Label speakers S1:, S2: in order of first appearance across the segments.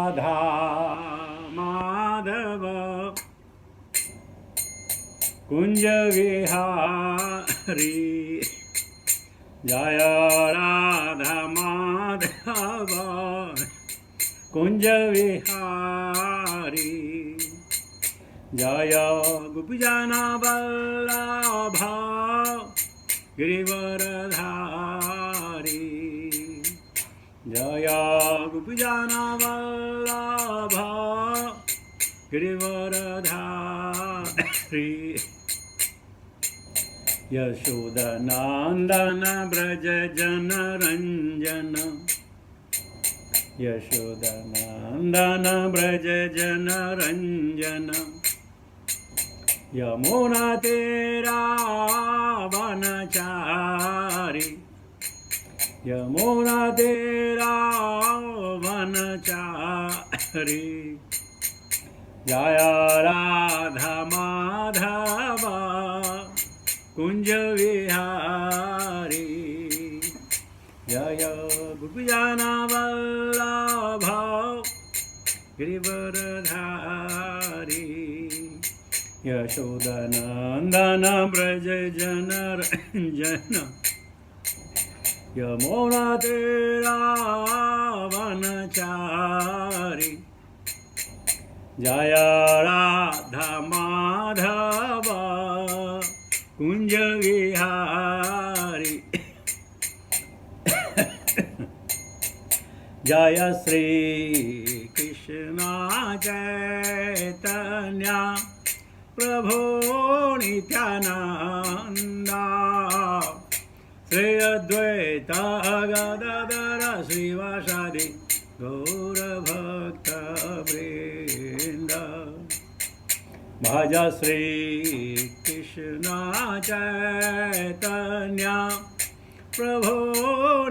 S1: राधा माधव कुंज विहारी जय राधा माधव कुंज विहारी जय गोपीजन वल्लभ गिरिवरधारी जय गोपीजन वल्लभ गिरिवरधारी यशोदनंदन ब्रज जन रंजन यशोदनंदन ब्रज जन रंजन यमुना तेरा वनचारी यमुना तेरा वनचारी जय राधा माधव कुंज विहारी जय गोपीजन वल्लभ गिरिवरधारी यशोदनंदन ब्रज जन रंजन यमुना तेरा वनचारी जय राधा माधव कुंज विहारी जय श्री कृष्ण चैतन्य प्रभो नित्यानंद श्री अद्वैत गदाधर श्रीवासादि गौरभक्तवृंद भज श्री कृष्ण चैतन्य प्रभो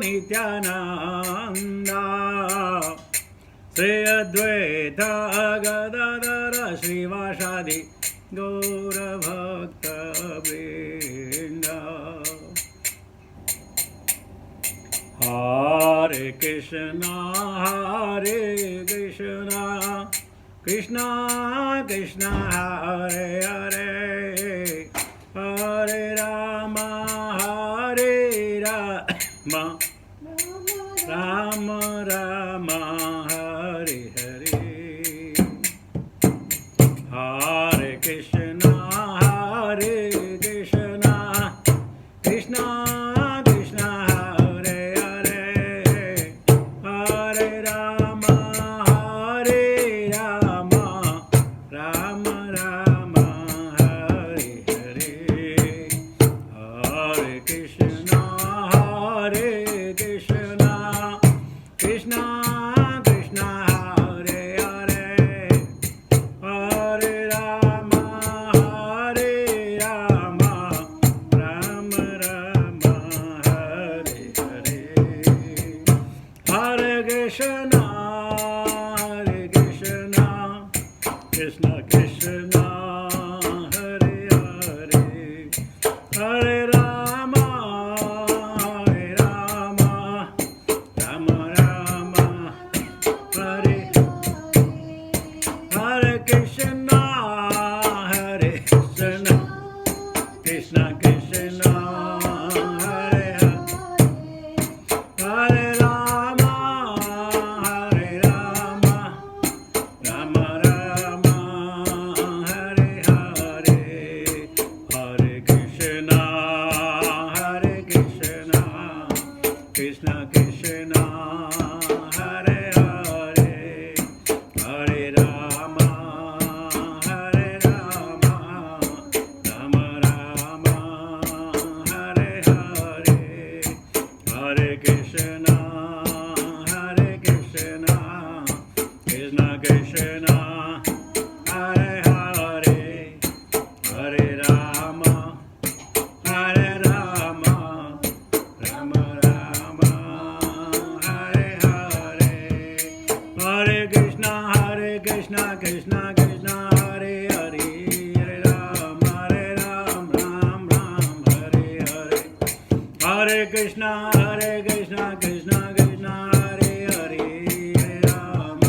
S1: नित्यानंद श्री अद्वैत गदाधर श्रीवासादि गौरभक्तवृंद हरे Krishna Krishna Krishna Hare Hare Hare Ram Ram Ram Hare Hare Hare Krishna Krishna Krishna Hare Hare Hare Ram Ram Ram Hare Hare Hare Krishna Krishna Krishna Hare Hare Hare Ram Ram Ram Hare Hare Hare Krishna Krishna Krishna Hare Hare Hare Ram Ram Ram Hare Hare Krishna Krishna Krishna Hare Hare Ram Ram Ram Hare Hare Hare Krishna Krishna Krishna Hare Hare Hare Ram Ram Ram Hare Hare Hare Krishna Krishna Krishna Hare Hare Hare Ram Ram Ram Hare Hare Hare Krishna Krishna Krishna Hare Hare Hare Ram Ram Ram Hare Hare Hare Krishna Krishna Krishna Hare Hare Hare Ram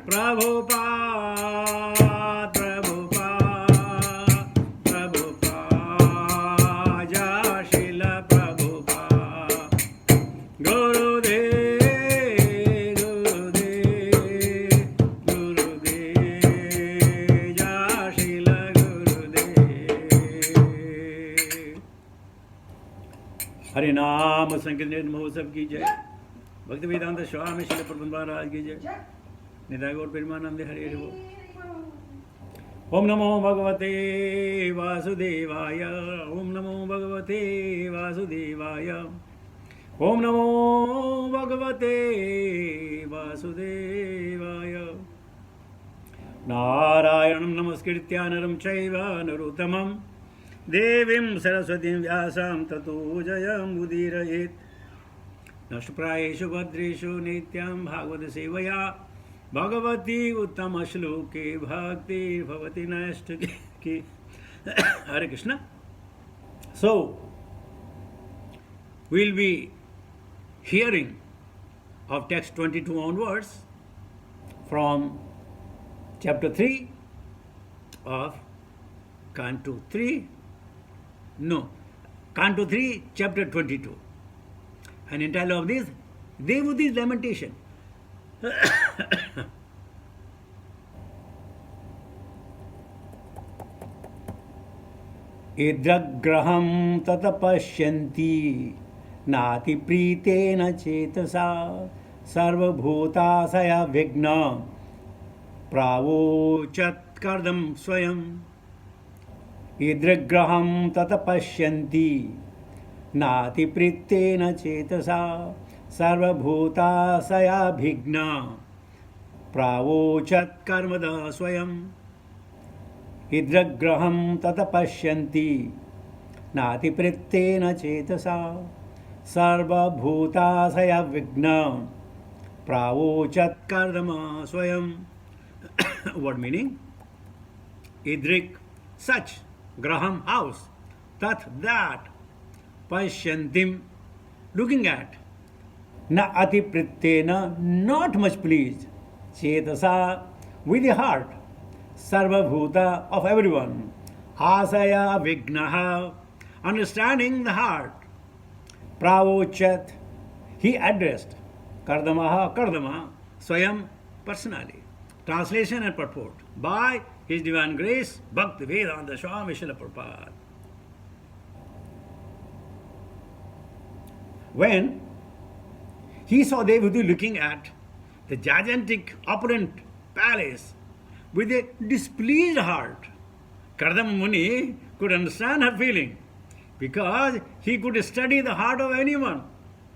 S1: Prabhupada, Prabhupada, Prabhupada, Jai Srila Prabhupada. Gurudev, Gurudev, Gurudev, Jai Srila Gurudev. हरे नाम संकीर्तन महोत्सव की जय। भक्ति वेदांत स्वामी श्रील प्रबंध महाराज की जय। निताय गौर प्रेमानंद हरे हरि बोल। ओम नमो भगवते वासुदेवाय, ओम नमो भगवते वासुदेवाय, ओम नमो भगवते वासुदेवाय। नारायणं नमस्कृत्य नरं चैव नरोत्तमं देवीं सरस्वतीं व्यासं ततो जयमुदीरयेत्। नष्टप्रायेषु भद्रेषु नित्यं भागवत सेवया भगवती उत्तम श्लोके भक्ति भवति नष्ट की। Hare Krishna. So we'll be hearing of text 22 onwards from chapter 3 of Canto 3, chapter 22. And in title of this, Devuti's lamentation. इद्रग्रहं ततपश्यन्ति नाति प्रीतेन चेतसा सर्वभूताशया विघ्न प्रावोचत्कर्दं स्वयं। इद्रग्रहं ततपश्यन्ति नाति प्रीतेन चेतसा सर्वभूताशया विघ्न प्रावोचत्कर्मद स्वयं। इद्रग्रहं ततपश्यन्ति नाति प्रीतेन चेतसा सर्वभूताशया विघ्न प्रावोचत्कर्म स्वयं। What meaning? Idrik, such, graham, house, tat, that, pashyantim, looking at, na ati prittena, not much pleased, chetasa, with the heart, sarvabhuta, of everyone, asaya vignaha, understanding the heart, pravochat, he addressed, kardamaha, kardama, swayam, personally. Translation and purport by His Divine Grace, Bhakti Vedanta Swami Srila Prabhupada. When he saw Devahuti looking at the gigantic opulent palace with a displeased heart, Kardama Muni could understand her feeling because he could study the heart of anyone.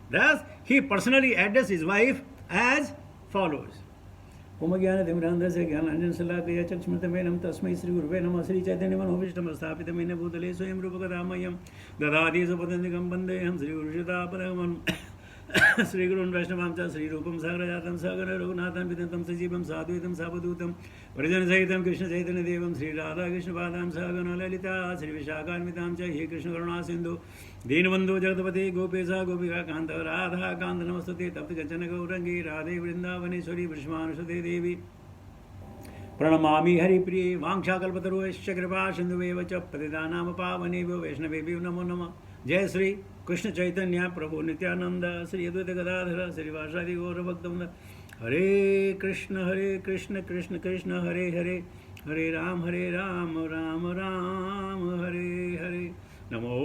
S1: Thus, he personally addressed his wife as follows. ओम ज्ञानतिमिरान्धस्य ज्ञानाञ्जन शलाकया चक्षुरुन्मिलितं तस्मै श्रीगुरुवे नमः। श्रीचैतन्यमनोभीष्टं स्थापितमेन भूतले स्वयं रूपकथा मह्यं ददाति स्वपदन्तिकं वन्देऽहं श्रीगुरुश्रीतापदकमलं। श्रीगुरुन् वैष्णवां च श्रीरूपं साग्रजातं सगण रघुनाथं विदन्तं सजीवं साद्वैतं सावधूतं परिजनसहितं कृष्णचैतन्यदेवं श्रीराधाकृष्णपादां सगण ललिता श्रीविशाखान्वितां च हे कृष्णकरुणासिन्धु दीनबन्धो जगत्पते गोपेश गोपिकान्त राधाकान्त नमस्तुते तप्त गच्छन गौरङ्गी राधे वृन्दावनेश्वरी वृषभानुसुते देवी प्रणमामि हरिप्रिये वाञ्छाकल्पतरुश्च कृपा सिन्धुवेव च पतितानां पावनेभ्यो वैष्णवेभ्यो नमो नमः। जय श्री कृष्ण चैतन्य प्रभु नित्यानंद श्री अद्वैत गदाधर श्रीवासादि गौरभक्तवृंद। हरे कृष्ण कृष्ण कृष्ण हरे हरे हरे राम राम राम हरे हरे। नमो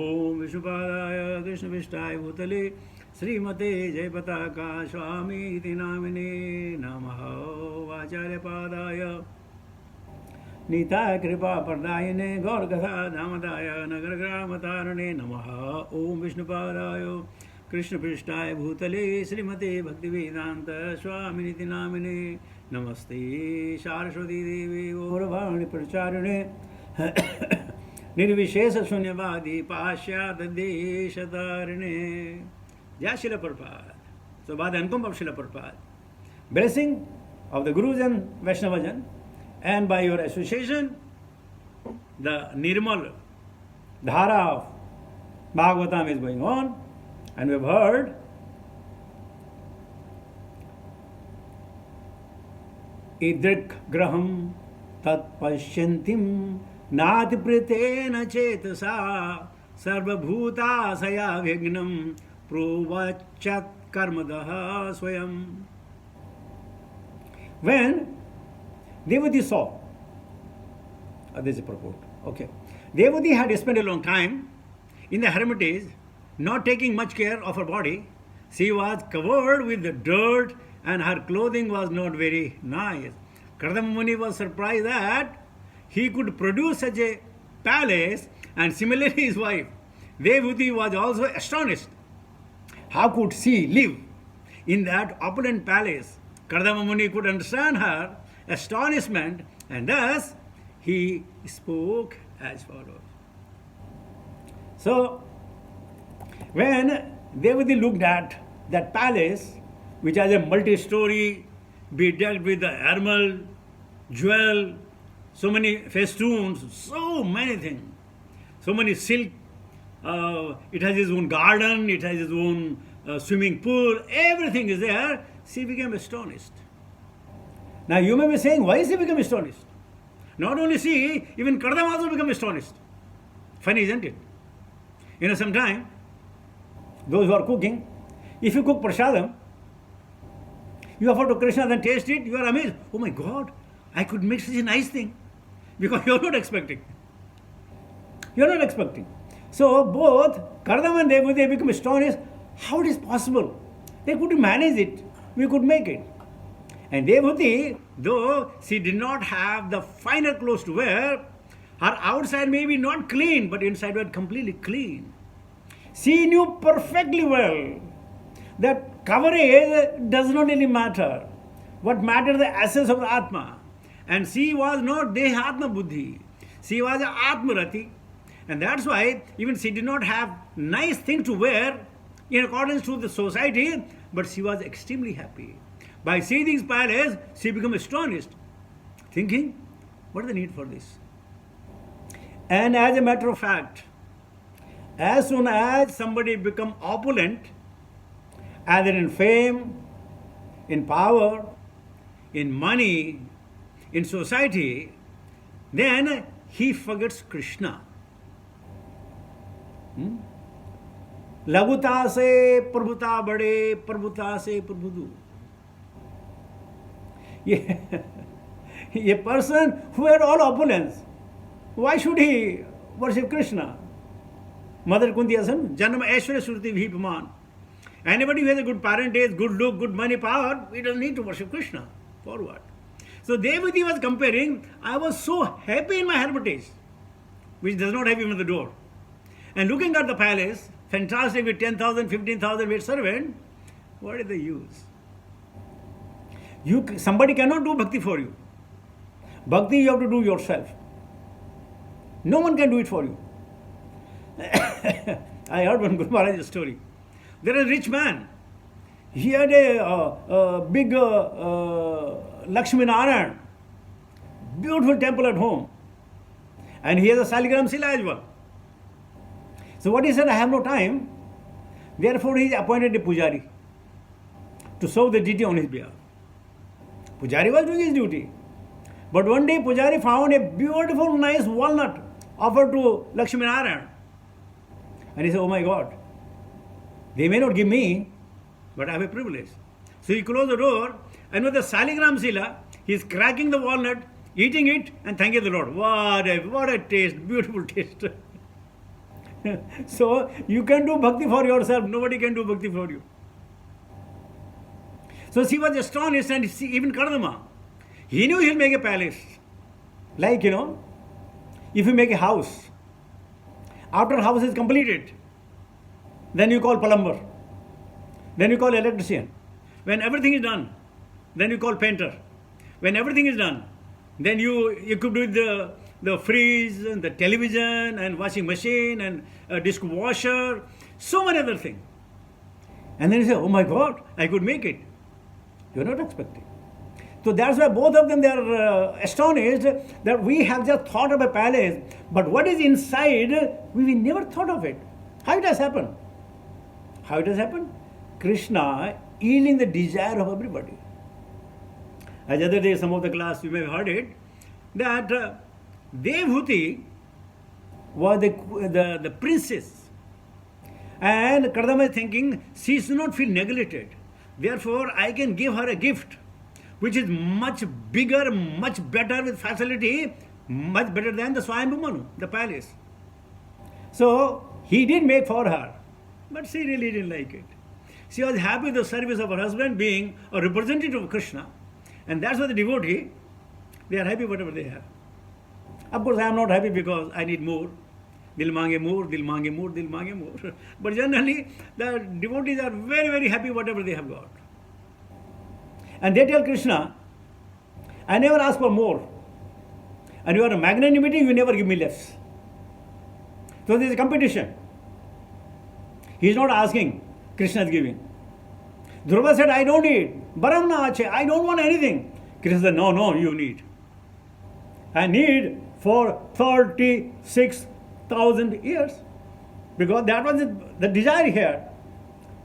S1: विष्णुपादाय कृष्णविष्टाय भूतले श्रीमते जयपताका स्वामी इति नामिने नमः। आचार्यपादाय नीताय कृपा प्रदायिने गौरकथा धामदाय नगरग्रामतारणे नमः। ओम विष्णुपादाय कृष्णपृष्ठाय भूतले श्रीमते भक्तिवेदांत स्वामिनिति नामिने नमस्ते सारस्वती देवी गौरवाणी प्रचारिणे निर्विशेष शून्यवादी पाश्चात्य देशतारिणे। जय Srila Prabhupada. So by the income of Srila Prabhupada, blessing of the Gurus and Vaishnavajan, and by your association, the Nirmal Dhara of Bhagavatam is going on, and we have heard idrik-graham tat-pashyantim nati-pritena cetasa sarva-bhutasaya vignam pruvachat karmadaha swayam. When Devati saw, this is a purport, okay. Devati had spent a long time in the hermitage, not taking much care of her body. She was covered with the dirt and her clothing was not very nice. Kardama Muni was surprised that he could produce such a palace, and similarly his wife Devati was also astonished. How could she live in that opulent palace? Kardama Muni could understand her astonishment, and thus he spoke as follows. So, when Devati looked at that palace, which has a multi-story, bedecked with the emerald, jewel, so many festoons, so many things, so many silk, it has its own garden, it has its own swimming pool, everything is there, she became astonished. Now you may be saying, why she became astonished? Not only she, even Kardama also became astonished. Funny, isn't it? Sometime, those who are cooking, if you cook prasadam, you offer to Krishna, then taste it, you are amazed. Oh my God, I could make such a nice thing. Because you are not expecting. You are not expecting. So both Kardama and Devati become astonished. How it is possible? They could manage it. We could make it. And Devati, though she did not have the finer clothes to wear, her outside may be not clean, but inside was completely clean. She knew perfectly well that coverage does not really matter. What matters the essence of the Atma. And she was not Dehatma Buddhi. She was a Atmarati. And that's why even she did not have nice things to wear in accordance to the society, but she was extremely happy. By seeing this palace, she became astonished, thinking, what is the need for this? And as a matter of fact, as soon as somebody become opulent, either in fame, in power, in money, in society, then he forgets Krishna. Laguta se prabhuta bade, prabhuta se prabhudu. A person who had all opulence, why should he worship Krishna? Mother Kunti Asan, Janama Aishwarya Shruti Bhipaman. Anybody who has a good parentage, good look, good money, power, he doesn't need to worship Krishna. For what? So Devati was comparing, I was so happy in my hermitage, which does not have even the door. And looking at the palace, fantastic with 10,000, 15,000 maid servant, what is the use? Somebody cannot do bhakti for you. Bhakti you have to do yourself. No one can do it for you. I heard one Guru Maharaj's story. There is a rich man. He had a big Lakshmi Narayan, beautiful temple at home. And he has a Saligram Sila as well. So what he said, I have no time. Therefore he appointed a Pujari to serve the deity on his behalf. Pujari was doing his duty. But one day Pujari found a beautiful, nice walnut offered to Lakshmi Narayan. And he said, oh my God, they may not give me, but I have a privilege. So he closed the door, and with the Saligram Sila, he is cracking the walnut, eating it, and thanking the Lord. What a taste, beautiful taste. So you can do bhakti for yourself, nobody can do bhakti for you. So she was astonished, and even Kardama, he knew he'll make a palace. Like, if you make a house, after house is completed, then you call plumber, then you call electrician. When everything is done, then you call painter. When everything is done, then you could do the fridge and the television and washing machine and a dishwasher, so many other things. And then you say, oh my God, I could make it. You're not expecting. So that's why both of them, they are astonished that we have just thought of a palace, but what is inside, we never thought of it. How it has happened? How it has happened? Krishna yielding the desire of everybody. As the other day, some of the class, you may have heard it, that Devhuti was the princess. And Kardama is thinking, she should not feel neglected. Therefore, I can give her a gift which is much bigger, much better with facility, much better than the Swayambhu Manu, the palace. So, he did make for her, but she really didn't like it. She was happy with the service of her husband being a representative of Krishna. And that's why the devotee, they are happy whatever they have. Of course, I am not happy because I need more. Dil mange more, dil mange more, dil mange more. But generally, the devotees are very, very happy whatever they have got. And they tell Krishna, I never ask for more. And you are a magnanimity, you never give me less. So there is a competition. He is not asking, Krishna is giving. Dhruva said, I don't need. Baramna ache, I don't want anything. Krishna said, no, you need. I need for 36,000 years. Because that was the desire here.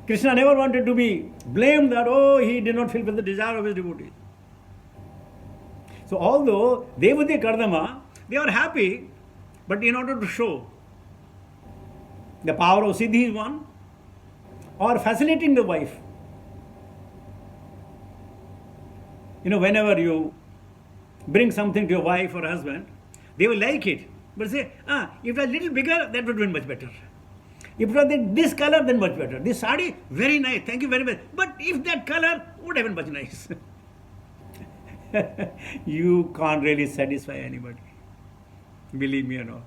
S1: Krishna never wanted to be blamed that, he did not fulfill the desire of his devotees. So although Devhuti Kardama, they are happy, but in order to show the power of Siddhi is one, or facilitating the wife. Whenever you bring something to your wife or husband, they will like it. But say, if it was a little bigger, that would have been much better. If it was this color, then much better. This sari, very nice, thank you very much. But if that color, would have been much nice. You can't really satisfy anybody. Believe me or not.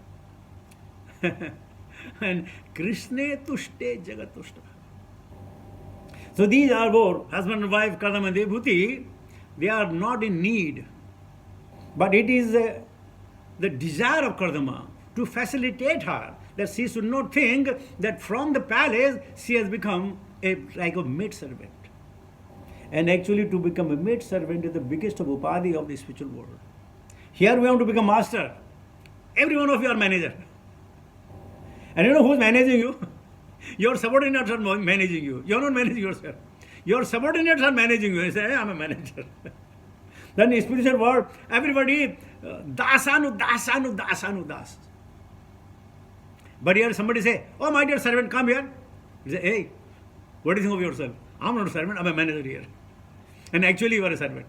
S1: And Krishna tushte jagat tushta. So these are both, husband and wife, Kardama and Devhuti, they are not in need. But it is the desire of Kardama to facilitate her, that she should not think that from the palace she has become like a maid servant. And actually to become a maid servant is the biggest of upadhi of the spiritual world. Here we want to become master. Every one of you are manager. And you know who's managing you? Your subordinates are managing you. You are not managing yourself. Your subordinates are managing you. You say, I'm a manager. Then in the spiritual world, everybody, dasanu, dasanu, dasanu, das. But here somebody say, oh my dear servant, come here. You say, hey, what do you think of yourself? I'm not a servant, I'm a manager here. And actually you are a servant.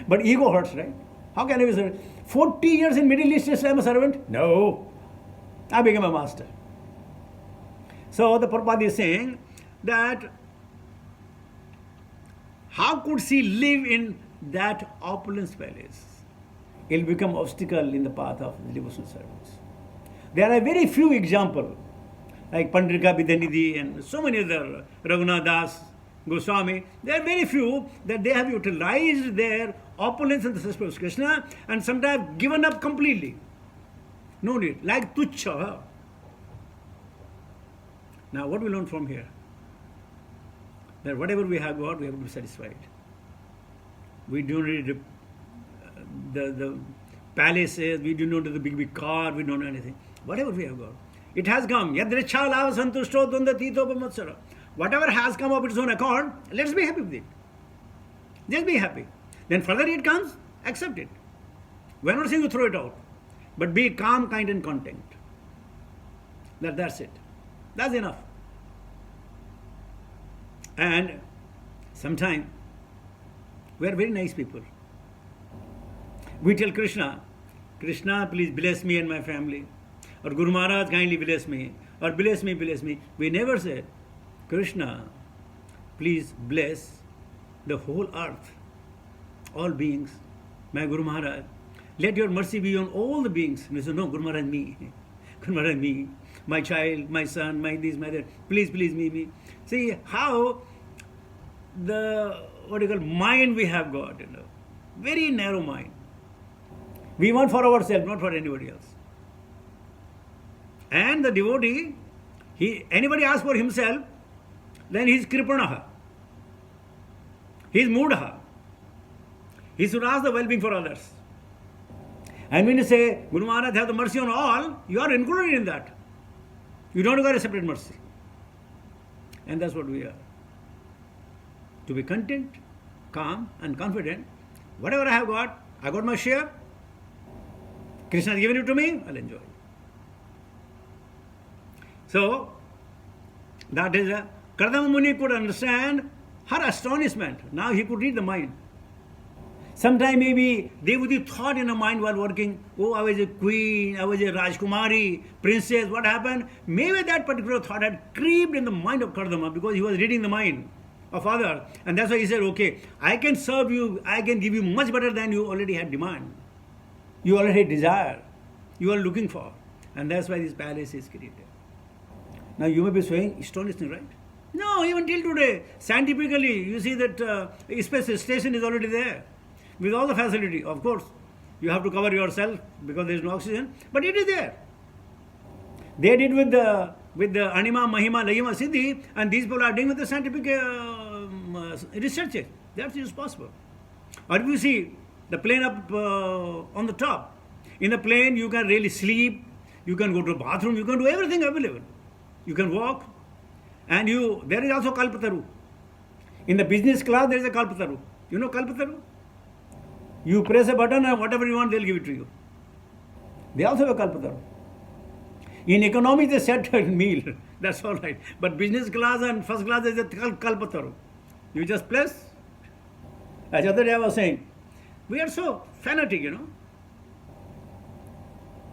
S1: But ego hurts, right? How can I be a servant? 40 years in Middle East, I'm a servant? No. I became a master. So the Prabhupada is saying that how could she live in that opulence palace? It will become obstacle in the path of the devotional service. There are very few examples, like Pandrika Vidyanidhi and so many other, Raghunath Das, Goswami. There are very few that they have utilized their opulence in the service of Krishna and sometimes given up completely. No need. Like Tuchha. Now what we learn from here? That whatever we have got, we have to be satisfied. We don't need the palaces, we do not need the big car, we don't know anything. Whatever we have got. It has come. Yadricha lava santushto dvanda tito pamatsara. Whatever has come of its own accord, let's be happy with it. Just be happy. Then further it comes, accept it. We're not saying you throw it out. But be calm, kind and content. That's it. That's enough. And sometimes we are very nice people. We tell Krishna, Krishna, please bless me and my family. Or Guru Maharaj, kindly bless me. Or bless me, bless me. We never say, Krishna, please bless the whole earth, all beings. My Guru Maharaj, let your mercy be on all the beings. We say, no, Guru Maharaj, me. Guru Maharaj, me. My child, my son, my this, my that. Please, please, me. See how the, mind we have got, very narrow mind. We want for ourselves, not for anybody else. And the devotee, anybody asks for himself, then he is kripanaha. He is mudaha. He should ask the well-being for others. And when you say, Guru Maharaj have the mercy on all, you are included in that. You don't require a separate mercy. And that's what we are. To be content calm and confident. Whatever I have got, I got my share. Krishna has given it to me, I'll enjoy. So, that is Kardama Muni could understand her astonishment. Now he could read the mind. Sometime maybe Devhuti thought in her mind while working, oh, I was a queen, I was a Rajkumari, princess, what happened? Maybe that particular thought had creeped in the mind of Kardama because he was reading the mind of others. And that's why he said, okay, I can serve you, I can give you much better than you already had demand. You already desire, you are looking for. And that's why this palace is created. Now you may be saying, astonishing, right? No, even till today, scientifically, you see that space station is already there with all the facility. Of course, you have to cover yourself because there is no oxygen, but it is there. They did with the Anima, Mahima, Lahima, Siddhi, and these people are doing with the scientific research. That is possible. Or if you see the plane up on the top, in the plane you can really sleep, you can go to the bathroom, you can do everything available. You can walk, and there is also Kalpataru. In the business class, there is a Kalpataru. You know Kalpataru? You press a button and whatever you want, they'll give it to you. They also have a Kalpataru. In economy, they set a meal. That's all right. But business class and first class, there is a Kalpataru. You just press. As other day I was saying, we are so fanatic,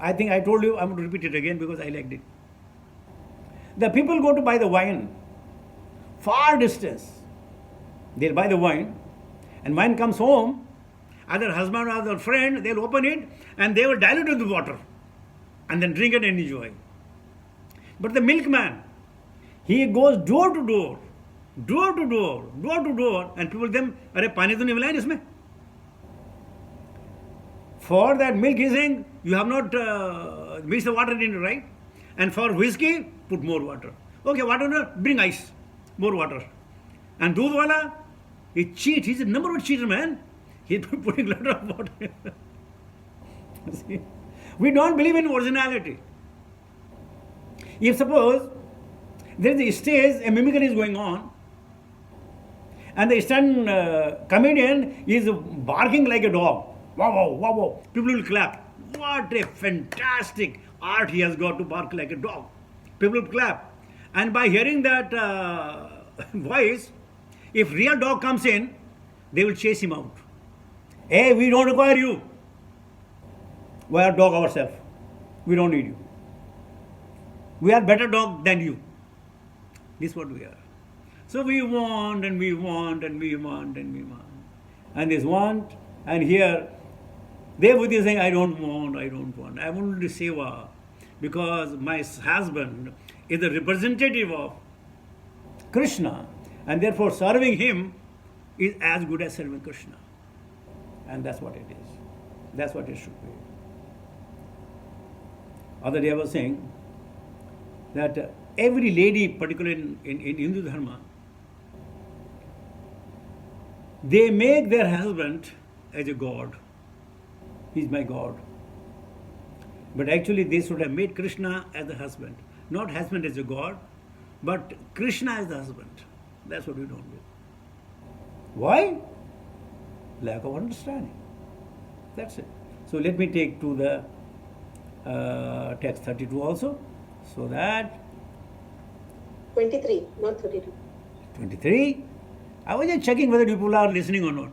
S1: I think I told you, I'm going to repeat it again because I liked it. The people go to buy the wine, far distance. They'll buy the wine, and wine comes home, either husband or other friend, they'll open it, and they will dilute it with water, and then drink it and enjoy. But the milkman, he goes door to door, door to door, door to door, and people them, "Arey pani to nahi milaya isme." For that milk, he's saying, you have not mixed the water in it, right? And for whiskey, put more water. Okay, water, bring ice, more water. And doodh wala, he cheat. He's a number one cheater, man. He's putting a lot of water. See? We don't believe in originality. If suppose there is a stage, a mimicry is going on, and the stand comedian is barking like a dog. Wow, wow, wow, wow. People will clap. What a fantastic art he has got to bark like a dog. People will clap. And by hearing that voice, if real dog comes in, they will chase him out. Hey, we don't require you. We are dog ourselves. We don't need you. We are better dog than you. This is what we are. So we want and we want and we want and we want. And this want, and here, Devhuti is saying, I don't want. I want to do seva because my husband is the representative of Krishna, and therefore serving him is as good as serving Krishna. And that's what it is. That's what it should be. Other day I was saying that every lady, particularly in Hindu Dharma, they make their husband as a god. He's my God. But actually they should have made Krishna as the husband. Not husband as a God, but Krishna as the husband. That's what we don't do. Why? Lack of understanding. That's it. So let me take to the text 32 also. So that
S2: 23, not 32.
S1: 23. I was just checking whether people are listening or not.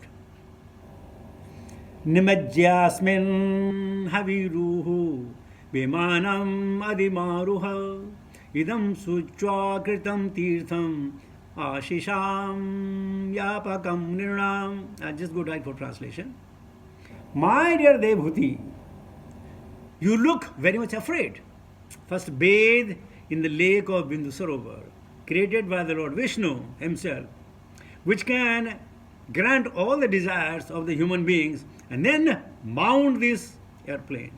S1: Nimajyasmin haviruhu vimanam adimaruha idam suchva kritam tirtham ashisham yapakam nirnam. I just go right for translation. My dear Devhuti, you look very much afraid. First bathe in the lake of Bindu Sarovar, created by the Lord Vishnu himself, which can grant all the desires of the human beings, and then mount this airplane.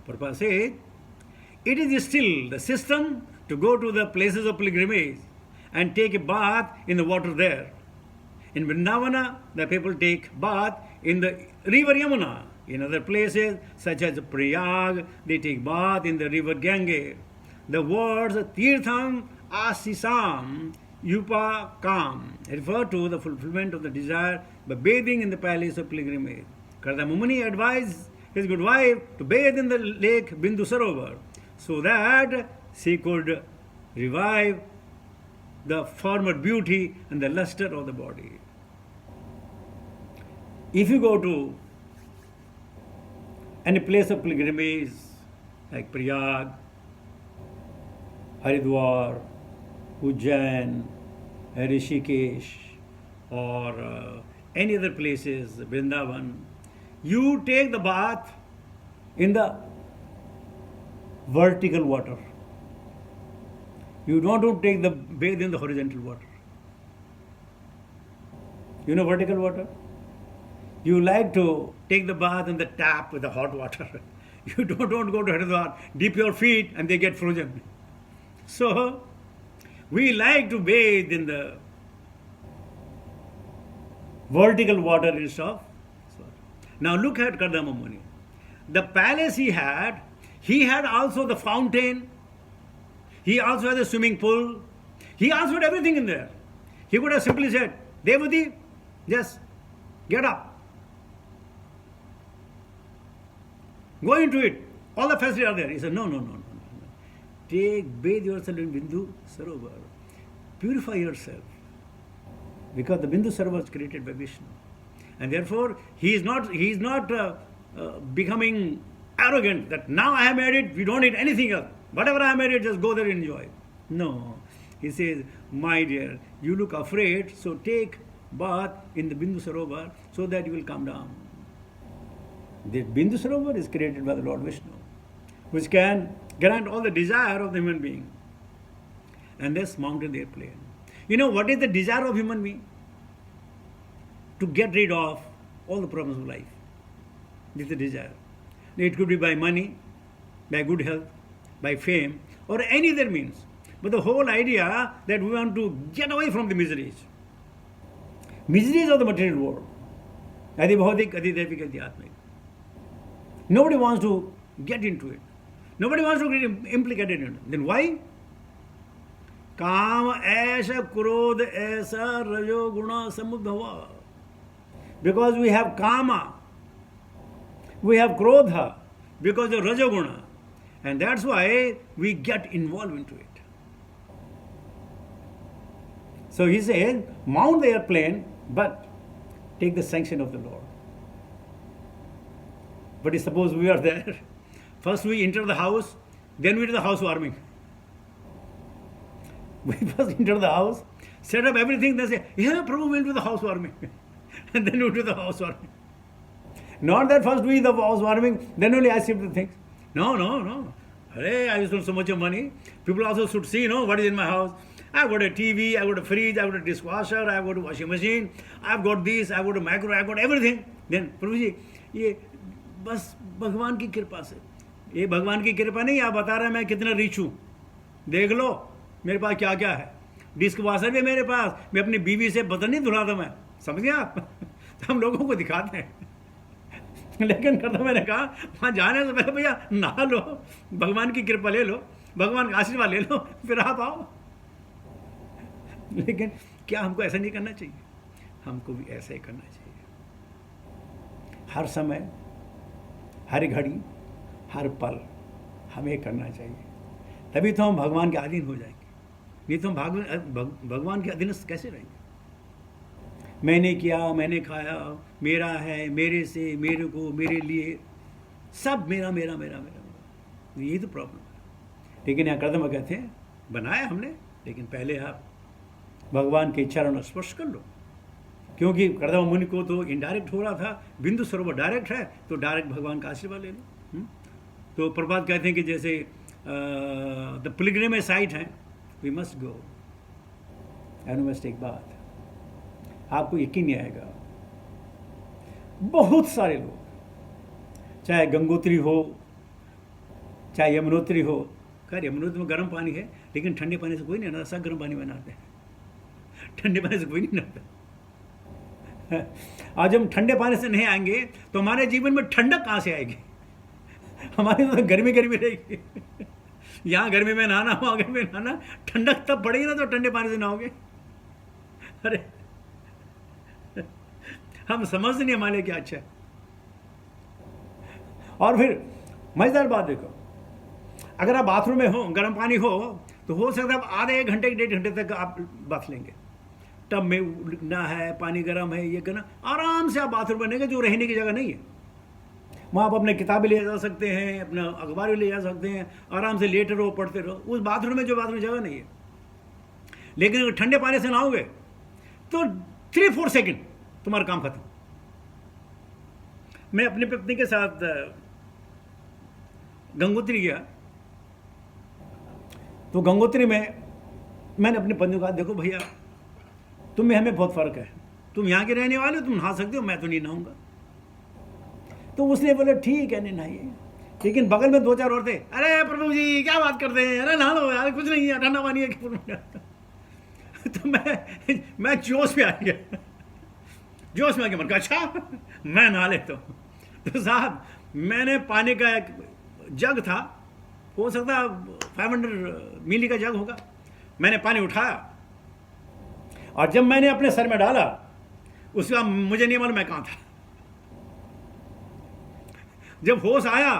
S1: Prabhupada says, it is still the system to go to the places of pilgrimage and take a bath in the water there. In Vrindavana, the people take bath in the river Yamuna. In other places, such as Prayag, they take bath in the river Gange. The words Tirtham Asisam upakam refer to the fulfillment of the desire by bathing in the palace of pilgrimage. Kardama advised his good wife to bathe in the lake Bindu Sarovar so that she could revive the former beauty and the luster of the body. If you go to any place of pilgrimage like Prayag, Haridwar, Ujjain, Rishikesh, or any other places, Vrindavan, you take the bath in the vertical water. You don't take the bathe in the horizontal water. You know vertical water? You like to take the bath in the tap with the hot water. You don't go to Haridwar, dip your feet and they get frozen. So, we like to bathe in the vertical water instead of. Now look at Kardama Muni. The palace he had also the fountain, he also had a swimming pool, he also had everything in there. He could have simply said, Devati, just get up. Go into it. All the facilities are there. He said, no. Bathe yourself in Bindu Sarovar. Purify yourself. Because the Bindu Sarovar was created by Vishnu. And therefore, he is not becoming arrogant that now I have made it, we don't need anything else. Whatever I have made it, just go there and enjoy. No. He says, my dear, you look afraid, so take bath in the Bindu Sarovar so that you will calm down. The Bindu Sarovar is created by the Lord Vishnu, which can grant all the desire of the human being. And this mountain airplane. You know what is the desire of human being? To get rid of all the problems of life. This is the desire. It could be by money, by good health, by fame, or any other means. But the whole idea that we want to get away from the miseries. Miseries of the material world. Adi bhautik, adi devik, adi atmik. Nobody wants to get into it. Nobody wants to get implicated in it. Then why? Kama aisa krodh aisa rajo guna samudbhava. Because we have kama, we have krodha, because of rajoguna. And that's why we get involved into it. So he says, mount the airplane, but take the sanction of the Lord. But suppose we are there. First we enter the house, then we do the housewarming. We first enter the house, set up everything, then say, yeah, Prabhu will do the housewarming. And then we do the housewarming. Not that first we do the housewarming, then only I shift the things. No. Hey, I spent so much of money. People also should see, what is in my house. I've got a TV, I've got a fridge, I've got a dishwasher, I've got a washing machine, I've got this, I've got a micro, I've got everything. Then, Prabhu ji, ये बस भगवान की कृपा से. ये भगवान की कृपा नहीं, आप बता रहे हैं मैं कितना रिच हूँ. देख लो मेरे पास क्या क्या है. डिस्क वॉशर भी मेरे पास. मैं अपनी बीवी से बर्तन नहीं धुलाता मैं. समझ गए आप? तो हम लोगों को दिखाते हैं. लेकिन करता मैंने कहा वहाँ जाने से पहले भैया नहा लो, भगवान की कृपा ले लो, भगवान का आशीर्वाद ले लो, फिर आप आओ. लेकिन क्या हमको ऐसा नहीं करना चाहिए? हमको भी ऐसा ही करना चाहिए. हर समय, हर घड़ी, हर पल हमें करना चाहिए. तभी तो हम भगवान के अधीन हो जाएंगे. नहीं तो हम भगवान के अधीन कैसे रहेंगे? मैंने किया, मैंने खाया, मेरा है, मेरे से, मेरे को, मेरे लिए, सब मेरा. यही तो प्रॉब्लम है. लेकिन यहाँ कदम कहते हैं बनाया हमने, लेकिन पहले आप भगवान के चरण स्पर्श कर लो. क्योंकि कर्दम मुनि को तो इनडायरेक्ट हो रहा था, बिंदु सरोवर डायरेक्ट है, तो डायरेक्ट भगवान का आशीर्वाद ले लो. तो प्रभात कहते हैं कि जैसे द पिलग्रिमेज साइट है, we must go and we must take bath. आपको यकीन नहीं आएगा, बहुत सारे लोग, चाहे गंगोत्री हो, चाहे यमुनोत्री हो. खैर यमुनोत्री में गर्म पानी है, लेकिन ठंडे पानी से कोई नहीं नहाता. सब गर्म पानी में नहाते हैं, ठंडे पानी से कोई नहीं नहाता. आज हम ठंडे पानी से नहीं आएंगे तो हमारे जीवन में ठंडक कहाँ से आएगी? हमारे तो गर्मी रहेगी. यहाँ गर्मी में नहाना, वहाँ गर्मी में नहाना, ठंडक तब पड़ेगी ना तो ठंडे पानी से नहाओगे. अरे हम समझ नहीं हमारे लिए क्या अच्छा है। और फिर मजेदार बात देखो, अगर आप बाथरूम में हो, गर्म पानी हो, तो हो सकता है आप आधे 1 घंटे 1.5 घंटे तक आप बाथ लेंगे। टब में उठना है, पानी गर्म है, ये करना, आराम से आप बाथरूम बनेंगे, जो रहने की जगह नहीं है। वहाँ आप अपने किताबें ले जा सकते हैं, अपना अखबार भी ले जा सकते हैं, आराम से लेटे रहो, पढ़ते रहो। उस बाथरूम में जो बाथरूम जगह नहीं है। लेकिन अगर ठंडे पानी से नहाओगे तो 3-4 सेकंड तुम्हारा काम खत्म। मैं अपनी पत्नी के साथ गंगोत्री गया, तो गंगोत्री में मैंने अपने पत्नी को कहा, देखो भैया, तुम में हमें बहुत फर्क है, तुम यहाँ के रहने वाले हो, तुम नहा सकते हो, मैं तो नहीं नहाऊंगा। तो उसने बोला ठीक है, नहीं नहाइए। लेकिन बगल में 2-4 औरतें, अरे प्रभु जी क्या बात करते हैं, अरे नहा लो यार, कुछ नहीं है, ठंडा पानी है। तो मैं जोश में आ गया, जोश में आ गया, मन का अच्छा मैं नहा लेता हूँ। तो साहब, मैंने पानी का एक जग था, हो सकता 500 मिली का जग होगा, मैंने पानी उठाया और जब मैंने अपने सर में डाला, उसका मुझे नहीं मालूम मैं कहाँ था। जब होश आया,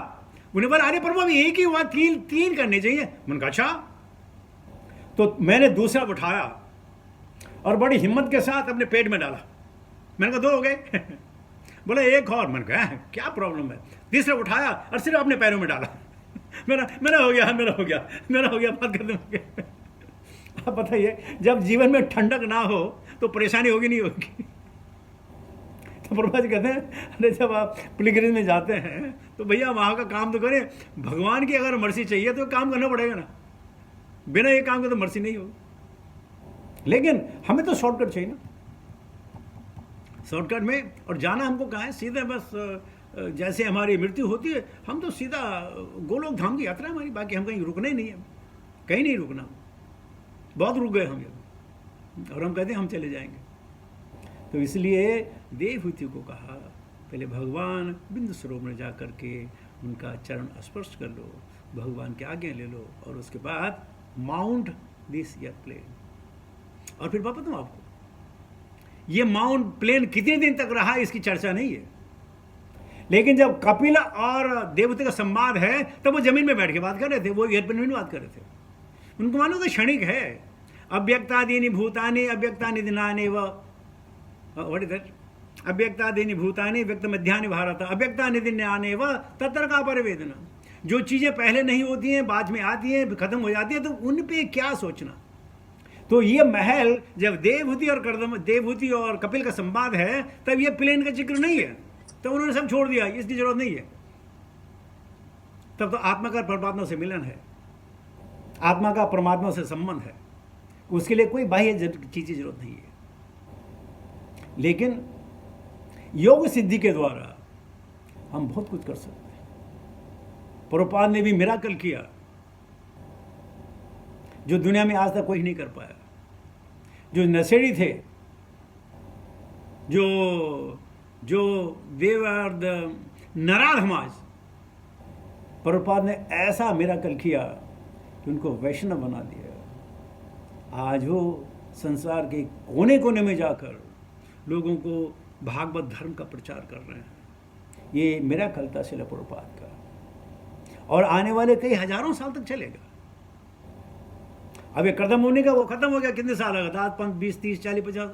S1: उन्हें बोला, अरे प्रभु अभी एक ही हुआ, 3 करने चाहिए। मैंने कहा अच्छा। तो मैंने दूसरा उठाया और बड़ी हिम्मत के साथ अपने पेट में डाला। मैंने कहा 2 हो गए। बोला 1 और। मैंने कहा क्या प्रॉब्लम है। तीसरा उठाया और सिर्फ अपने पैरों में डाला। मेरा हो गया, बात कर दूंगा। आप बताइए, जब जीवन में ठंडक ना हो तो परेशानी होगी नहीं होगी। तो प्रभु जी कहते हैं, अरे जब आप पिलग्रिम में जाते हैं तो भैया वहाँ का काम तो करें। भगवान की अगर मर्सी चाहिए तो काम करना पड़ेगा ना, बिना ये काम के तो मर्सी नहीं होगी। लेकिन हमें तो शॉर्टकट चाहिए ना, शॉर्टकट में। और जाना हमको कहाँ है, सीधा बस जैसे हमारी मृत्यु होती है, हम तो सीधा गोलोक धाम की यात्रा है हमारी, बाकी हम कहीं रुकना ही नहीं है, कहीं नहीं रुकना। बहुत रुक गए हम ये, और हम कहते हैं हम चले जाएंगे। तो इसलिए देवहूति को कहा, पहले भगवान बिंदु सरोवर में जा करके उनका चरण स्पर्श कर लो, भगवान की आज्ञा ले लो, और उसके बाद माउंट दिस ईयर प्लेन। और फिर बात बताऊं आपको, ये माउंट प्लेन कितने दिन तक रहा इसकी चर्चा नहीं है, लेकिन जब कपिल और देवहूति का संवाद है तब वो जमीन में बैठ के बात कर रहे थे, वो एयरप्लेन में बात कर रहे थे। उनको मानो तो क्षणिक है। अव्यक्तादीनि भूतानि अव्यक्तानि दिनानि व व्हाट इज दैट, अव्यक्तादीनि भूतानि व्यक्त मध्यानि भारत अव्यक्तानि दिनानि व तत्र का परिवेदना। जो चीज़ें पहले नहीं होती हैं, बाद में आती हैं, खत्म हो जाती हैं, तो उन पे क्या सोचना। तो ये महल जब देवहूति और कपिल का संवाद है, तब ये प्लेन का जिक्र नहीं है, तो उन्होंने सब छोड़ दिया, इसकी जरूरत नहीं है। तब तो आत्मा का परमात्मा से मिलन है, आत्मा का परमात्मा से संबंध है, उसके लिए कोई बाह्य चीज की जरूरत नहीं है। लेकिन योग सिद्धि के द्वारा हम बहुत कुछ कर सकते हैं। प्रभुपाद ने भी मिराकल किया जो दुनिया में आज तक कोई नहीं कर पाया। जो नशेड़ी थे, जो देव आर द नराधमाज, प्रभुपाद ने ऐसा मिराकल किया कि उनको वैष्णव बना दिया। आज वो संसार के कोने कोने में जाकर लोगों को भागवत धर्म का प्रचार कर रहे हैं। ये मिराकल था श्रील प्रभुपाद का, और आने वाले कई हजारों साल तक चलेगा। अब ये खत्म होने का, वो खत्म हो गया, कितने साल लगा था, 20, 30, 40, 50,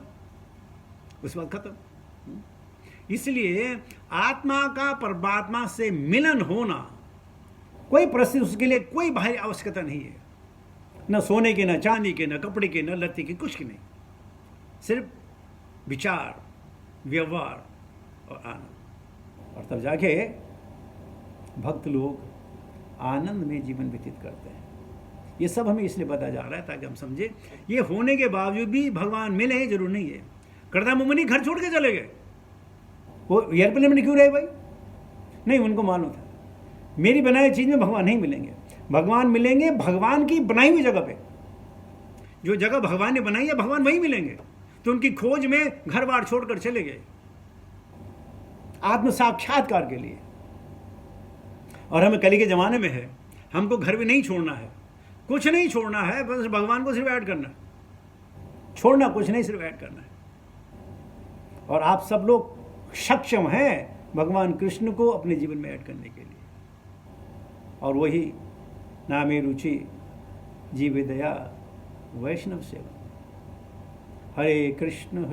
S1: उसके बाद खत्म। इसलिए आत्मा का परमात्मा से मिलन होना कोई परिस्थिति, उसके लिए कोई बाहरी आवश्यकता नहीं है, न सोने के, न चांदी के, न कपड़े के, न लत्ते के, कुछ की नहीं। सिर्फ विचार, व्यवहार और आनंद। और तब जाके भक्त लोग आनंद में जीवन व्यतीत करते हैं। ये सब हमें इसलिए बताया जा रहा है ताकि हम समझे, ये होने के बावजूद भी भगवान मिले जरूर नहीं है। कर्दम मुनि घर छोड़ के चले गए, वो एयरप्लेन में क्यों रहे भाई? नहीं, उनको मालूम था मेरी बनाई चीज में भगवान नहीं मिलेंगे। भगवान मिलेंगे भगवान की बनाई हुई जगह पे। जो जगह भगवान ने बनाई है, भगवान वहीं मिलेंगे। तो उनकी खोज में घर बार छोड़कर चले गए आत्म साक्षात्कार के लिए। और हमें कली के जमाने में है, हमको घर भी नहीं छोड़ना है, कुछ नहीं छोड़ना है, बस भगवान को सिर्फ ऐड करना है। छोड़ना कुछ नहीं, सिर्फ ऐड करना है। और आप सब लोग सक्षम हैं भगवान कृष्ण को अपने जीवन में ऐड करने के लिए। और वही नामे रुचि जीवे दया वैष्णव सेवा। हरे कृष्ण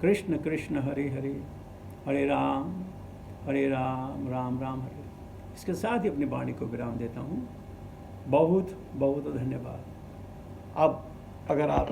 S1: कृष्ण कृष्ण हरे हरे, हरे राम राम राम हरे। इसके साथ ही अपनी वाणी को विराम देता हूँ। बहुत बहुत धन्यवाद। अब अगर आप